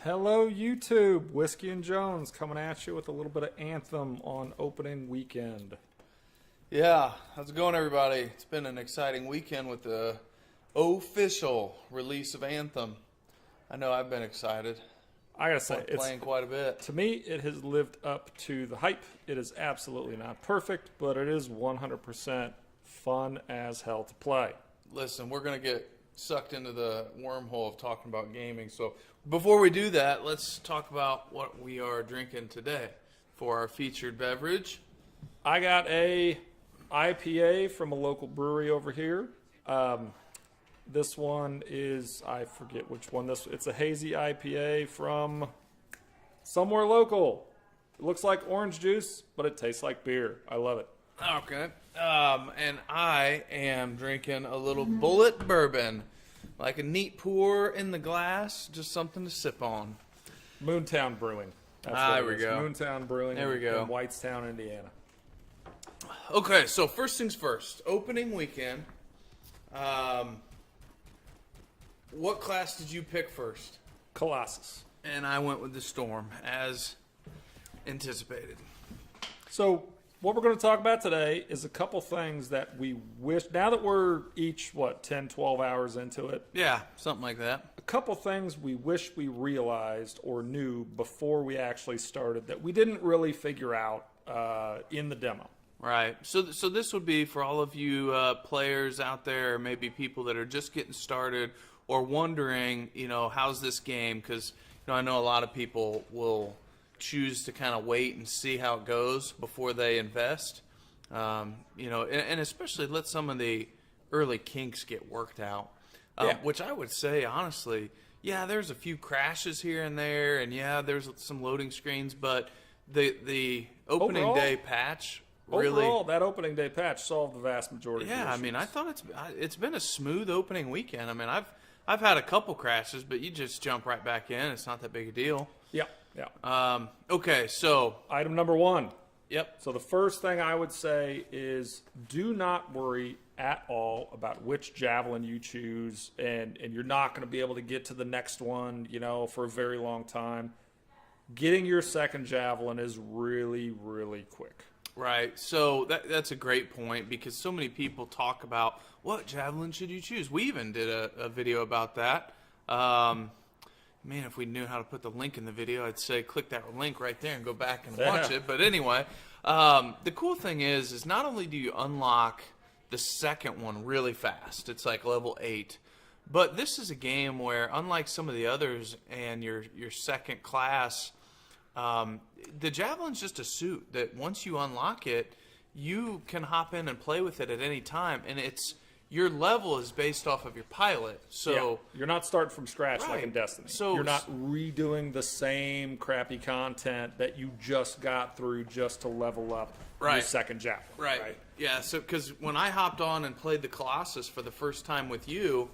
Hello, YouTube. Whiskey and Jones coming at you with a little bit of Anthem on opening weekend. Yeah, how's it going, everybody? It's been an exciting weekend with the official release of Anthem. I know I've been excited. I gotta say, Been playing quite a bit. to me, it has lived up to the hype. It is absolutely not perfect, but it is 100% fun as hell to play. Listen, we're going to get sucked into the wormhole of talking about gaming. So before we do that, let's talk about what we are drinking today for our featured beverage. I got a IPA from a local brewery over here. This one is, I forget which one it's a hazy IPA from somewhere local. It looks like orange juice, but it tastes like beer. I love it. Okay. And I am drinking a little Bullet bourbon. Like a neat pour in the glass, just something to sip on. Moontown Brewing. That's There what we it is. go. Moontown Brewing There we go. in Whitestown, Indiana. Okay, so first things first. Opening weekend. What class did you pick first? Colossus. And I went with the Storm, as anticipated. So what we're going to talk about today is a couple things that we wish, now that we're each, 10, 12 hours into it, Yeah, something like that. a couple things we wish we realized or knew before we actually started that we didn't really figure out in the demo. Right. So this would be for all of you players out there, or maybe people that are just getting started or wondering, how's this game? Because, I know a lot of people will choose to kind of wait and see how it goes before they invest. And especially let some of the early kinks get worked out. Which I would say, honestly, there's a few crashes here and there, and there's some loading screens, but the opening day patch really... Overall, that opening day patch solved the vast majority of the Yeah, I issues. mean, I thought it's been a smooth opening weekend. I mean, I've had a couple crashes, but you just jump right back in. It's not that big a deal. Yeah. Okay, so... Item number one. Yep. So the first thing I would say is do not worry at all about which javelin you choose, and you're not going to be able to get to the next one, for a very long time. Getting your second javelin is really, really quick. Right. So that's a great point, because so many people talk about what javelin should you choose. We even did a video about that. Man, if we knew how to put the link in the video, I'd say click that link right there and go back and watch it. But anyway, the cool thing is not only do you unlock the second one really fast, it's like level 8, but this is a game where, unlike some of the others and your second class, the javelin's just a suit that once you unlock it, you can hop in and play with it at any time, and your level is based off of your pilot. So you're not starting from scratch like in Right. Destiny. So- you're not redoing the same crappy content that you just got through just to level up your Right. second javelin. Right. Yeah, so because when I hopped on and played the Colossus for the first time with you,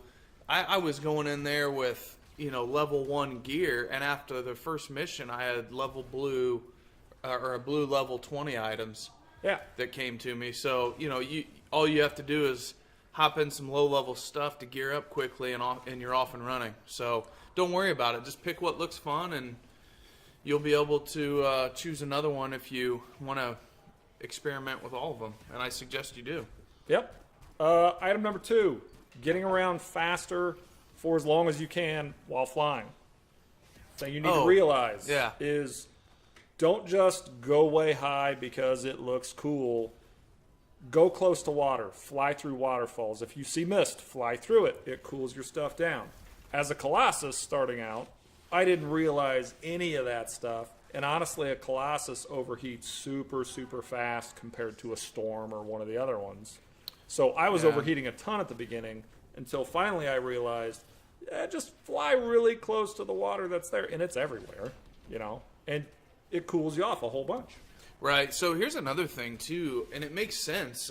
I was going in there with, level 1 gear, and after the first mission, I had level blue, or a blue level 20 items Yeah. that came to me. So, all you have to do is hop in some low-level stuff to gear up quickly, and you're off and running. So don't worry about it. Just pick what looks fun, and you'll be able to choose another one if you want to experiment with all of them. And I suggest you do. Yep. Item number 2, getting around faster for as long as you can while flying. Thing you need to realize is don't just go way high because it looks cool. Go close to water. Fly through waterfalls. If you see mist, fly through it. It cools your stuff down. As a Colossus starting out, I didn't realize any of that stuff. And honestly, a Colossus overheats super, super fast compared to a Storm or one of the other ones. So I was overheating a ton at the beginning until finally I realized, just fly really close to the water that's there. And it's everywhere, and it cools you off a whole bunch. Right. So here's another thing, too, and it makes sense,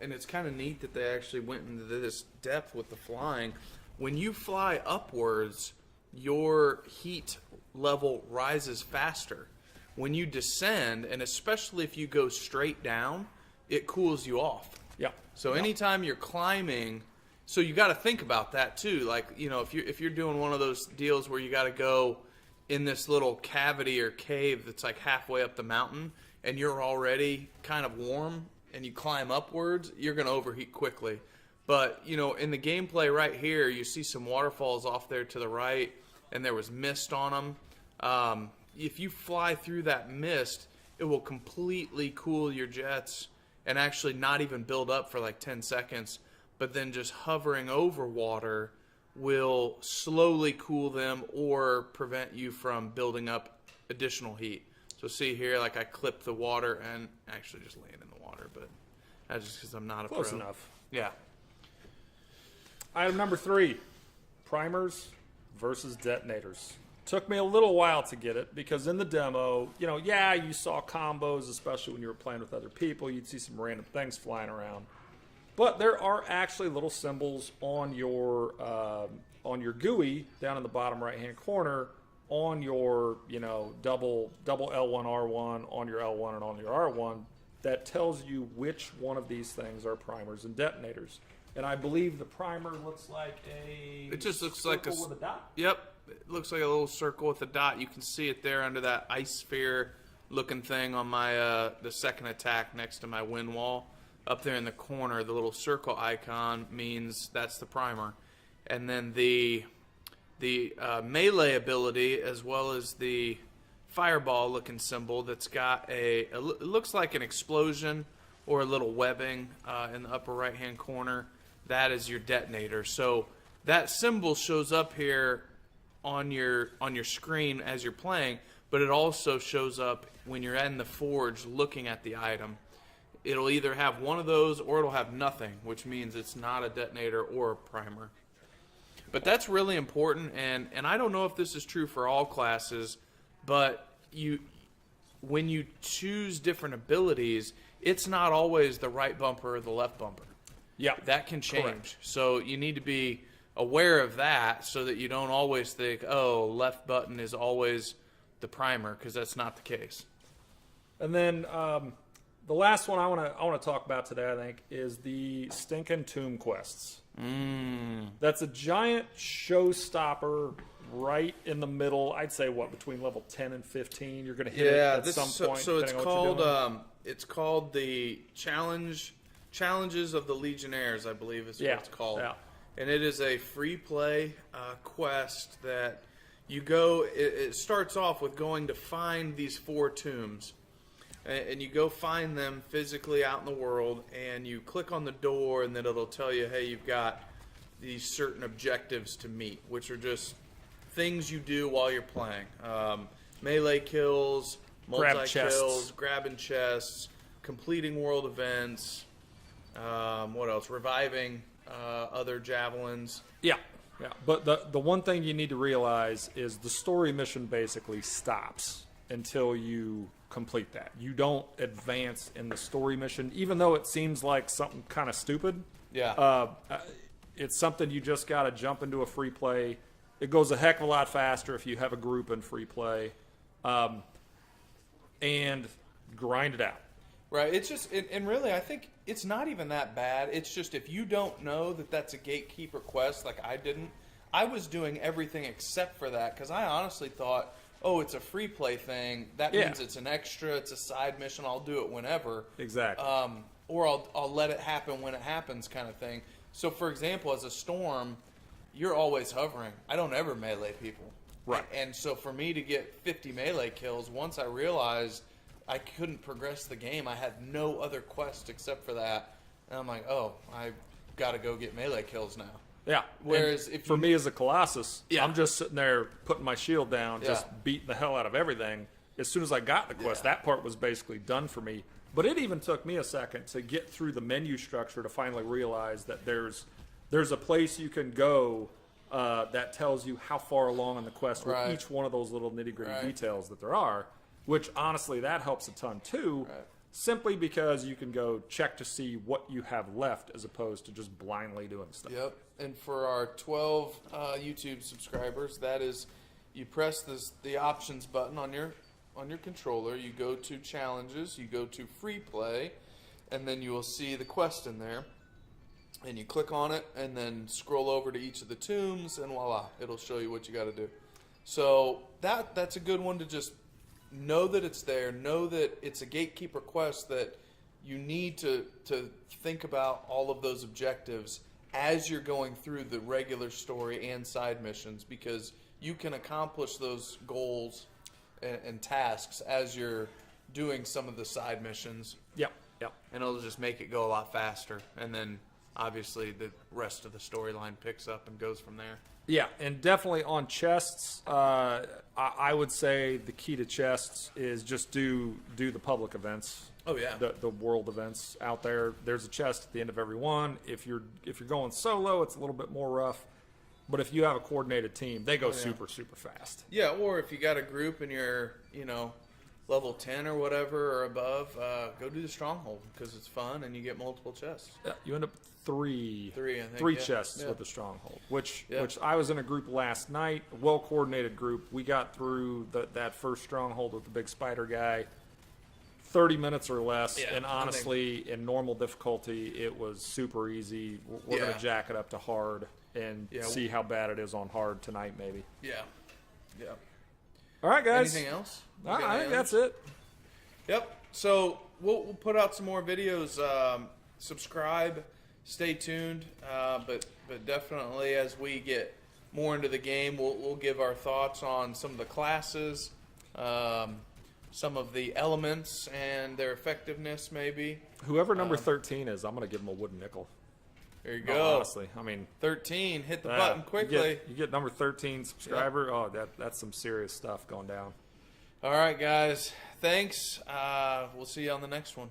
and it's kind of neat that they actually went into this depth with the flying. When you fly upwards, your heat level rises faster. When you descend, and especially if you go straight down, it cools you off. Yeah. So anytime you're climbing, so you got to think about that too. Like, if you're doing one of those deals where you got to go in this little cavity or cave that's like halfway up the mountain, and you're already kind of warm, and you climb upwards, you're going to overheat quickly. But, you know, in the gameplay right here, you see some waterfalls off there to the right, and there was mist on them. If you fly through that mist, it will completely cool your jets and actually not even build up for like 10 seconds. But then just hovering over water will slowly cool them or prevent you from building up additional heat. So see here, like I clipped the water and actually just laying in the water, but that's just because I'm not a Close pro. enough. Yeah. Item number 3, primers versus detonators. Took me a little while to get it because in the demo, you know, yeah, you saw combos, especially when you were playing with other people. You'd see some random things flying around. But there are actually little symbols on your GUI down in the bottom right-hand corner on your, you know, double L1 R1 on your L1 and on your R1 that tells you which one of these things are primers and detonators. And I believe the primer looks like It just looks like with a dot. Yep, it looks like a little circle with a dot. You can see it there under that ice sphere looking thing on my the second attack next to my wind wall. Up there in the corner, the little circle icon means that's the primer. And then the melee ability, as well as the fireball looking symbol that's got it looks like an explosion or a little webbing in the upper right hand corner, that is your detonator. So that symbol shows up here on your screen as you're playing, but it also shows up when you're in the forge looking at the item. It'll either have one of those or it'll have nothing, which means it's not a detonator or a primer. But that's really important, and I don't know if this is true for all classes, but when you choose different abilities, it's not always the right bumper or the left bumper. Yeah, that can change. Correct. So you need to be aware of that so that you don't always think, oh, left button is always the primer, because that's not the case. And then the last one I want to talk about today, I think, is the Stinkin' Tomb quests. That's a giant showstopper right in the middle. I'd say between level 10 and 15. You're going to hit it at some point. So it's called the Challenges of the Legionnaires, I believe is what it's called. Yeah. And it is a free play quest that you go. It starts off with going to find these 4 tombs. And you go find them physically out in the world, and you click on the door, and then it'll tell you, hey, you've got these certain objectives to meet, which are just things you do while you're playing. Melee kills, multi-kills, grabbing chests, completing world events, what else? Reviving other javelins. Yeah. But the one thing you need to realize is the story mission basically stops until you complete that. You don't advance in the story mission, even though it seems like something kind of stupid. Yeah. It's something you just got to jump into a free play. It goes a heck of a lot faster if you have a group in free play, and grind it out. Right. It's just, and really, I think it's not even that bad. It's just if you don't know that that's a gatekeeper quest, like I didn't, I was doing everything except for that because I honestly thought, oh, it's a free play thing. That means it's an extra. It's a side mission. I'll do it whenever. Exactly. Or I'll let it happen when it happens, kind of thing. So, for example, as a storm, you're always hovering. I don't ever melee people. Right. And so for me to get 50 melee kills, once I realized I couldn't progress the game, I had no other quest except for that. And I'm like, oh, I've got to go get melee kills now. Yeah. Whereas for me as a Colossus, I'm just sitting there putting my shield down, just beating the hell out of everything. As soon as I got the quest, that part was basically done for me. But it even took me a second to get through the menu structure to finally realize that there's a place you can go that tells you how far along in the quest with each one of those little nitty-gritty details that there are, which honestly that helps a ton too. Simply because you can go check to see what you have left as opposed to just blindly doing stuff. Yep. And for our 12 YouTube subscribers, that is, you press the options button on your controller, you go to challenges, you go to free play, and then you will see the quest in there. And you click on it and then scroll over to each of the tombs, and voila, it'll show you what you got to do. So that's a good one to just know that it's there. Know that it's a gatekeeper quest, that you need to think about all of those objectives as you're going through the regular story and side missions, because you can accomplish those goals and tasks as you're doing some of the side missions. Yep. And it'll just make it go a lot faster. And then, obviously, the rest of the storyline picks up and goes from there. Yeah, and definitely on chests, I would say the key to chests is just do the public events. Oh yeah, the world events out there. There's a chest at the end of every one. If you're going solo, it's a little bit more rough. But if you have a coordinated team, they go super fast. Yeah, or if you got a group and you're level 10 or whatever or above, go do the stronghold because it's fun and you get multiple chests. Yeah, you end up with three chests with the stronghold, which I was in a group last night, a well-coordinated group. We got through that first stronghold with the big spider guy, 30 minutes or less, and honestly, in normal difficulty, it was super easy. We're going to jack it up to hard and see how bad it is on hard tonight, maybe. Yeah. All right, guys. Anything else? I think that's it. Yep. So we'll put out some more videos. Subscribe. Stay tuned. But definitely, as we get more into the game, we'll give our thoughts on some of the classes, some of the elements and their effectiveness, maybe. Whoever number 13 is, I'm going to give him a wooden nickel. There you go. Honestly, I mean, 13. Hit the button quickly. You get number 13 subscriber. Oh, that's some serious stuff going down. All right, guys. Thanks. We'll see you on the next one.